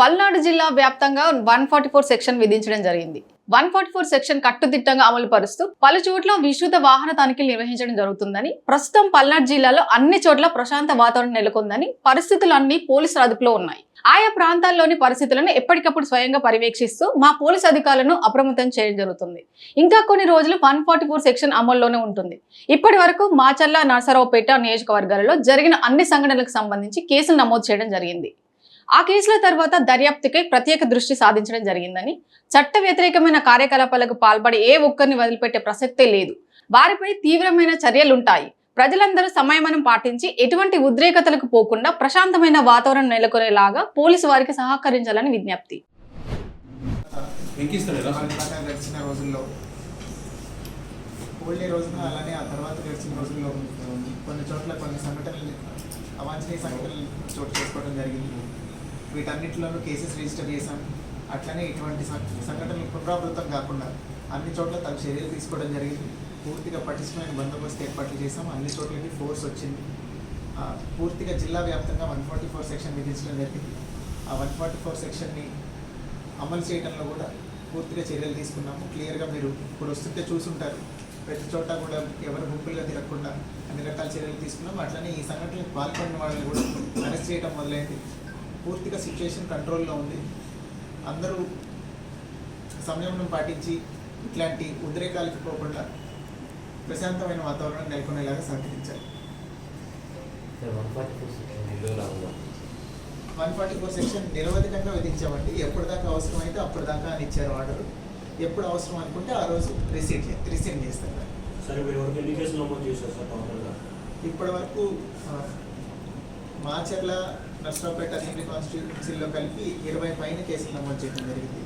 పల్నాడు జిల్లా వ్యాప్తంగా 144 సెక్షన్ విధించడం జరిగింది. 144 సెక్షన్ కట్టుదిట్టంగా అమలు పరుస్తూ పలు చోట్ల విస్తృత వాహన తనిఖీలు నిర్వహించడం జరుగుతుందని, ప్రస్తుతం పల్నాడు జిల్లాలో అన్ని చోట్ల ప్రశాంత వాతావరణం నెలకొందని, పరిస్థితులు అన్ని పోలీసుల అదుపులో ఉన్నాయి. ఆయా ప్రాంతాల్లోని పరిస్థితులను ఎప్పటికప్పుడు స్వయంగా పర్యవేక్షిస్తూ మా పోలీసు అధికారులను అప్రమత్తం చేయడం జరుగుతుంది. ఇంకా కొన్ని రోజులు 144 సెక్షన్ అమల్లోనే ఉంటుంది. ఇప్పటి వరకు మాచర్ల, నరసరావుపేట నియోజకవర్గాలలో జరిగిన అన్ని సంఘటనలకు సంబంధించి కేసులు నమోదు చేయడం జరిగింది. ఆ కేసుల తర్వాత దర్యాప్తుకై ప్రత్యేక దృష్టి సాధించడం జరిగిందని, చట్ట వ్యతిరేకమైన కార్యకలాపాలకు పాల్పడి ఏ ఒక్కరిని వదిలిపెట్టే ప్రసక్తే లేదు. వారిపై తీవ్రమైన చర్యలుంటాయి. ప్రజలందరూ సంయమనం పాటించి ఎటువంటి ఉద్రేకతలకు పోకుండా ప్రశాంతమైన వాతావరణం నెలకొనేలాగా పోలీసు వారికి సహకరించాలని విజ్ఞప్తి. గడిచిన రోజుల్లో హోల్డే రోజున అలానే ఆ తర్వాత గడిచిన రోజుల్లో కొన్ని చోట్ల కొన్ని సంఘటనలు, అవాంఛనీయ సంఘటనలు చోటు చేసుకోవడం జరిగింది. వీటన్నిటిలోనూ కేసెస్ రిజిస్టర్ చేశాం. అట్లనే ఇటువంటి సంఘటనలు పునరావృతం కాకుండా అన్ని చోట్ల తగు చర్యలు తీసుకోవడం జరిగింది. పూర్తిగా పటిష్టమైన బందోబస్తు ఏర్పాట్లు చేశాం. అన్ని చోట్లకి ఫోర్స్ వచ్చింది. పూర్తిగా జిల్లా వ్యాప్తంగా 144 సెక్షన్ విధించడం జరిగింది. ఆ 144 సెక్షన్ని అమలు చేయడంలో కూడా పూర్తిగా చర్యలు తీసుకున్నాము. క్లియర్గా మీరు ఇప్పుడు వస్తుంటే చూసుంటారు. ప్రతి చోట కూడా ఎవరు గుంపులుగా తిరగకుండా అన్ని రకాల చర్యలు తీసుకున్నాము. అట్లనే ఈ సంఘటనలకు పాల్పడిన వాళ్ళని కూడా అరెస్ట్ చేయడం మొదలైంది. పూర్తిగా సిచ్యుయేషన్ కంట్రోల్లో ఉంది. అందరూ సంయమనం పాటించి ఇట్లాంటి ఉద్రేకాలకు పోకుండా ప్రశాంతమైన వాతావరణం నెలకొనేలాగా సహకరించాలి. 144 సెక్షన్ నిరవధికంగా విధించామండి. ఎప్పటిదాకా అవసరమైతే అప్పటిదాకా అని ఇచ్చారు ఆర్డర్. ఎప్పుడు అవసరం అనుకుంటే ఆ రోజు రిసీవ్ చేస్తారు. ఇప్పటి వరకు మాచర్ల, నర్సరావుపేట అసెంబ్లీ కాన్స్టిట్యూన్సీలో కలిపి 20 పైన కేసులు నమోదు చేయడం జరిగింది.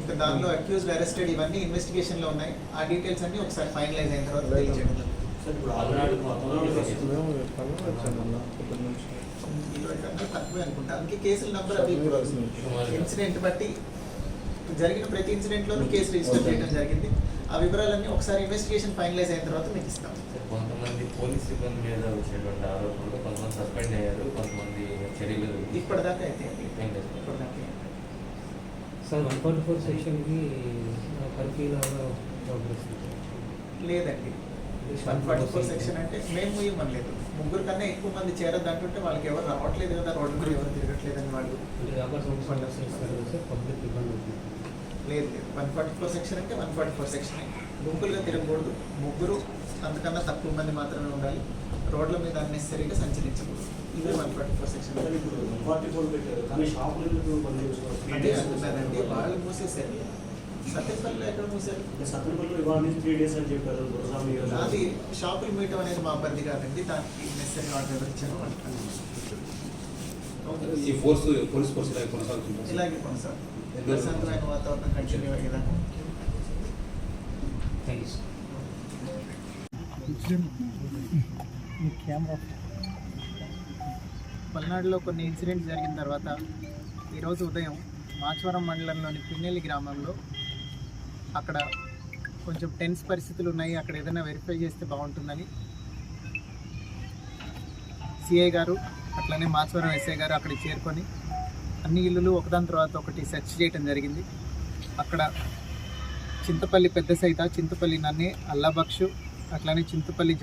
ఇంకా దానిలో అక్యూజ్డ్, అరెస్టెడ్ ఇవన్నీ ఇన్వెస్టిగేషన్లో ఉన్నాయి. ఆ డీటెయిల్స్ అన్ని ఒకసారి ఫైనలైజ్ అయిన తర్వాత తెలియజేయడం. తక్కువే అనుకుంటా. అందుకే కేసుల నెంబర్ అవి ఇన్సిడెంట్ బట్టి జరిగిన ప్రతి ఇన్సిడెంట్లోనూ కేసు రిజిస్టర్ చేయడం జరిగింది. ఆ వివరాలన్నీ ఒకసారి ఇన్వెస్టిగేషన్ ఫైనలైజ్ అయిన తర్వాత మీకు ఇస్తాం. కొంతమంది పోలీస్ సిబ్బంది మీద వచ్చినటువంటి ఆరోపణలు, కొంతమంది సస్పెండ్ అయ్యారు, కొంతమంది చర్యలు ఇప్పటిదాకా అయితే సార్ 144 సెక్షన్కి లేదండి. 144 సెక్షన్ అంటే మేము ఇవ్వలేదు. ముగ్గురు కన్నా ఎక్కువ మంది చేరద్దు అంటుంటే వాళ్ళకి ఎవరు రావట్లేదు కదా, రోడ్డు కూడా ఎవరు తిరగట్లేదని వాళ్ళు. లేదు 144 సెక్షన్ అంటే 144 సెక్షన్. గుంపులుగా తిరగకూడదు. ముగ్గురు అంతకన్నా తక్కువ మంది మాత్రమే ఉండాలి. రోడ్ల మీద అన్నెసరీగా సంచరించకూడదు. ఇదే 144 సెక్షన్. అదే అంటున్నారండి, వాళ్ళు మూసేశారు. సత్యపల్లిలో ఎక్కడ మూసారు? అది షాపులు మీయటం అనేది మా పరిధి కాదండి. దానికి నెసరీ ఆర్డర్ ఎవరు ఇచ్చారో ఇలాగే కొనసాగుతుంది. ప్రశాంతమైన వాతావరణం కంటిన్యూ అయ్యేదాకా. పల్నాడులో కొన్ని ఇన్సిడెంట్స్ జరిగిన తర్వాత ఈరోజు ఉదయం మాచవరం మండలంలోని పిన్నెల్లి గ్రామంలో అక్కడ కొంచెం టెన్స్ పరిస్థితులు ఉన్నాయి. అక్కడ ఏదైనా వెరిఫై చేస్తే బాగుంటుందని సిఐ గారు అట్లనే మాచవరం ఎస్ఐ గారు అక్కడికి చేరుకొని అన్ని ఇల్లులు ఒకదాని తర్వాత ఒకటి సెర్చ్ చేయడం జరిగింది. అక్కడ చింతపల్లి పెద్ద సైత, చింతపల్లి నన్నే, అల్లాబక్షు, అట్లానే చింతపల్లి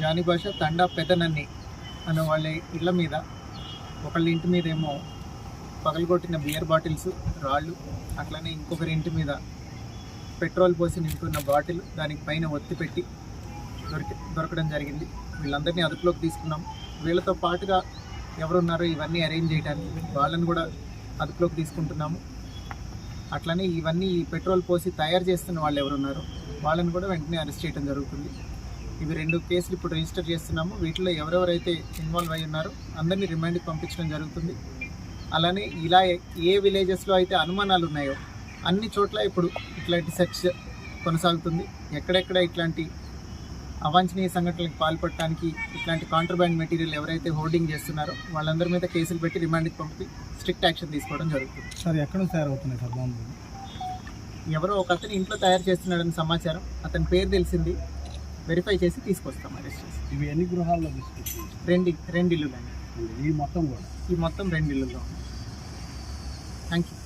జానీభాష, తండా పెదనన్ని అనే వాళ్ళ ఇళ్ళ మీద, ఒకళ్ళ ఇంటి మీద ఏమో పగలగొట్టిన బియర్ బాటిల్స్, రాళ్ళు, అట్లనే ఇంకొకరి ఇంటి మీద పెట్రోల్ పోసి నింపుకున్న బాటిల్, దానికి పైన ఒత్తి పెట్టి దొరకడం జరిగింది. వీళ్ళందరినీ అదుపులోకి తీసుకున్నాం. వీళ్ళతో పాటుగా ఎవరున్నారో ఇవన్నీ అరేంజ్ చేయడానికి వాళ్ళని కూడా అదుపులోకి తీసుకుంటున్నాము. అట్లనే ఇవన్నీ ఈ పెట్రోల్ పోసి తయారు చేస్తున్న వాళ్ళు ఎవరున్నారో వాళ్ళని కూడా వెంటనే అరెస్ట్ చేయడం జరుగుతుంది. ఇవి 2 కేసులు ఇప్పుడు రిజిస్టర్ చేస్తున్నాము. వీటిలో ఎవరెవరైతే ఇన్వాల్వ్ అయ్యి ఉన్నారో అందరినీ రిమాండ్కి పంపించడం జరుగుతుంది. అలానే ఇలా ఏ విలేజెస్లో అయితే అనుమానాలు ఉన్నాయో అన్ని చోట్ల ఇప్పుడు ఇట్లాంటి సెర్చ్ కొనసాగుతుంది. ఎక్కడెక్కడ ఇట్లాంటి అవాంఛనీయ సంఘటనలకు పాల్పడటానికి ఇట్లాంటి కాంట్రబ్యాండ్ మెటీరియల్ ఎవరైతే హోర్డింగ్ చేస్తున్నారో వాళ్ళందరి మీద కేసులు పెట్టి రిమాండ్కి పంపి స్ట్రిక్ట్ యాక్షన్ తీసుకోవడం జరుగుతుంది. సార్ ఎక్కడ తయారవుతున్నాయి సార్ బాంబులు? ఎవరో ఒక అతను ఇంట్లో తయారు చేస్తున్నాడని సమాచారం. అతని పేరు తెలిసింది. వెరిఫై చేసి తీసుకొస్తాం అరెస్ట్ చేసి. ఇవి ఎన్ని గృహాల్లో తీసుకొచ్చింది? రెండు ఇల్లులండి. ఈ మొత్తం కూడా ఈ మొత్తం 2 ఇల్లుల్లో. Thank you.